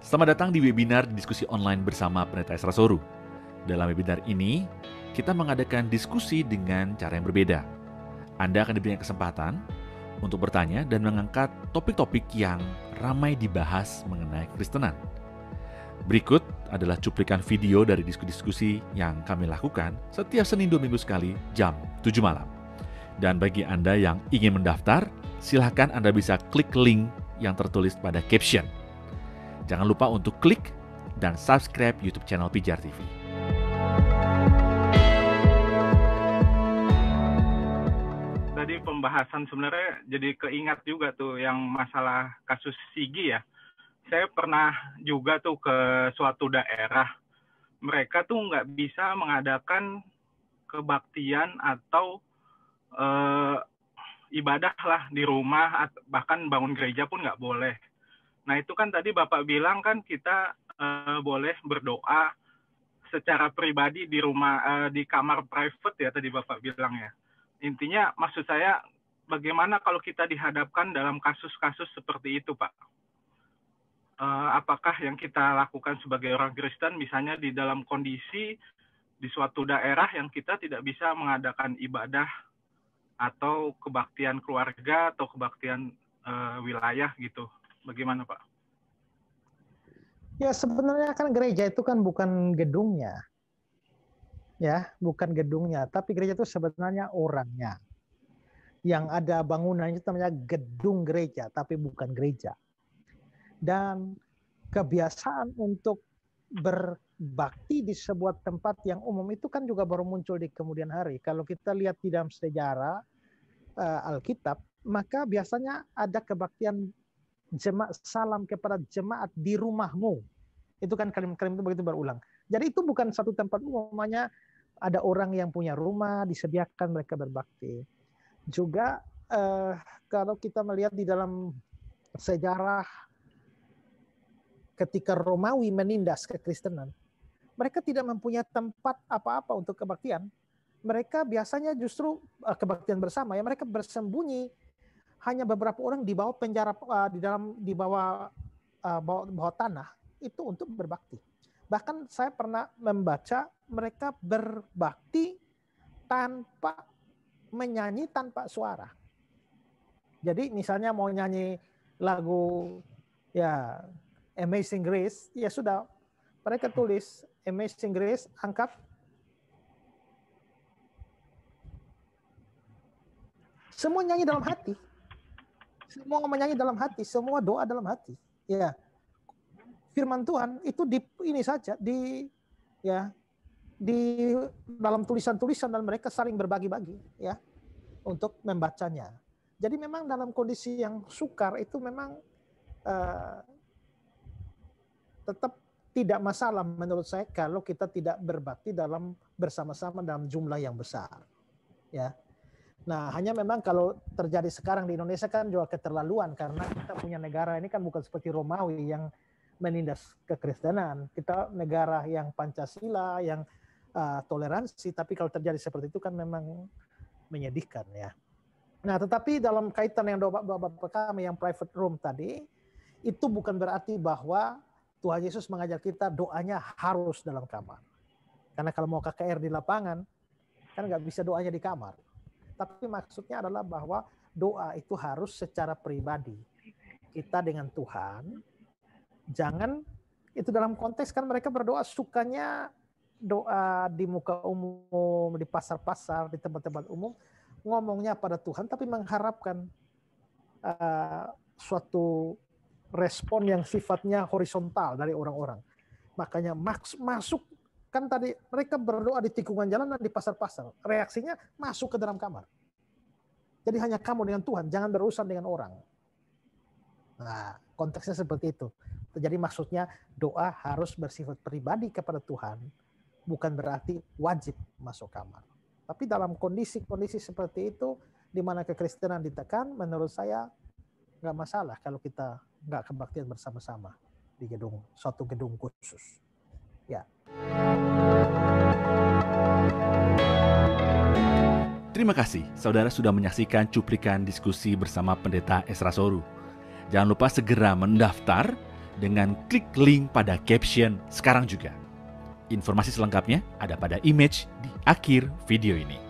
Selamat datang di webinar diskusi online bersama Pendeta Esra Soru. Dalam webinar ini, kita mengadakan diskusi dengan cara yang berbeda. Anda akan diberikan kesempatan untuk bertanya dan mengangkat topik-topik yang ramai dibahas mengenai Kristenan. Berikut adalah cuplikan video dari diskusi-diskusi yang kami lakukan setiap Senin 2 minggu sekali jam 7 malam. Dan bagi Anda yang ingin mendaftar, silakan Anda bisa klik link yang tertulis pada caption. Jangan lupa untuk klik dan subscribe YouTube channel Pijar TV. Tadi pembahasan sebenarnya jadi keingat juga tuh yang masalah kasus Sigi ya. Saya pernah juga tuh ke suatu daerah. Mereka tuh nggak bisa mengadakan kebaktian atau ibadah lah di rumah, bahkan bangun gereja pun nggak boleh. Nah itu kan tadi Bapak bilang kan kita boleh berdoa secara pribadi di rumah, di kamar private ya tadi Bapak bilang ya. Intinya maksud saya bagaimana kalau kita dihadapkan dalam kasus-kasus seperti itu Pak? Apakah yang kita lakukan sebagai orang Kristen misalnya di dalam kondisi di suatu daerah yang kita tidak bisa mengadakan ibadah atau kebaktian keluarga atau kebaktian wilayah gitu. Bagaimana Pak? Ya sebenarnya kan gereja itu kan bukan gedungnya. Ya, bukan gedungnya, tapi gereja itu sebenarnya orangnya. Yang ada bangunannya itu namanya gedung gereja, tapi bukan gereja. Dan kebiasaan untuk berbakti di sebuah tempat yang umum itu kan juga baru muncul di kemudian hari. Kalau kita lihat di dalam sejarah Alkitab, maka biasanya ada kebaktian jemaat salam kepada jemaat di rumahmu. Itu kan kalimat-kalimat itu begitu berulang. Jadi itu bukan satu tempat umum, namanya ada orang yang punya rumah, disediakan mereka berbakti. Juga kalau kita melihat di dalam sejarah ketika Romawi menindas kekristenan, mereka tidak mempunyai tempat apa-apa untuk kebaktian. Mereka biasanya justru kebaktian bersama ya, mereka bersembunyi, hanya beberapa orang di bawah penjara, di bawah tanah itu untuk berbakti. Bahkan saya pernah membaca mereka berbakti tanpa menyanyi, tanpa suara. Jadi misalnya mau nyanyi lagu ya Amazing Grace, ya sudah mereka tulis Amazing Grace, angkat. Semua nyanyi dalam hati. Semua menyanyi dalam hati, semua doa dalam hati. Ya. Firman Tuhan itu di ini saja di dalam tulisan-tulisan dan mereka saling berbagi-bagi ya untuk membacanya. Jadi memang dalam kondisi yang sukar itu memang tetap tidak masalah menurut saya kalau kita tidak berbakti dalam bersama-sama dalam jumlah yang besar. Ya. Nah, hanya memang kalau terjadi sekarang di Indonesia kan juga keterlaluan karena kita punya negara ini kan bukan seperti Romawi yang menindas kekristenan. Kita negara yang Pancasila, yang toleransi, tapi kalau terjadi seperti itu kan memang menyedihkan ya. Nah, tetapi dalam kaitan yang Bapak kami yang private room tadi, itu bukan berarti bahwa Tuhan Yesus mengajar kita doanya harus dalam kamar. Karena kalau mau KKR di lapangan, kan nggak bisa doanya di kamar. Tapi maksudnya adalah bahwa doa itu harus secara pribadi. Kita dengan Tuhan, jangan itu dalam konteks kan mereka berdoa sukanya doa di muka umum, di pasar-pasar, di tempat-tempat umum, ngomongnya pada Tuhan, tapi mengharapkan suatu respon yang sifatnya horizontal dari orang-orang. Makanya masuk, kan tadi mereka berdoa di tikungan jalan dan di pasar-pasar. Reaksinya masuk ke dalam kamar. Jadi hanya kamu dengan Tuhan, jangan berurusan dengan orang. Nah, konteksnya seperti itu. Jadi maksudnya doa harus bersifat pribadi kepada Tuhan, bukan berarti wajib masuk kamar. Tapi dalam kondisi-kondisi seperti itu, di mana kekristenan ditekan, menurut saya nggak masalah kalau kita nggak kebaktian bersama-sama di suatu gedung khusus. Ya. Terima kasih, saudara sudah menyaksikan cuplikan diskusi bersama Pendeta Esra Soru. Jangan lupa segera mendaftar dengan klik link pada caption sekarang juga. Informasi selengkapnya ada pada image di akhir video ini.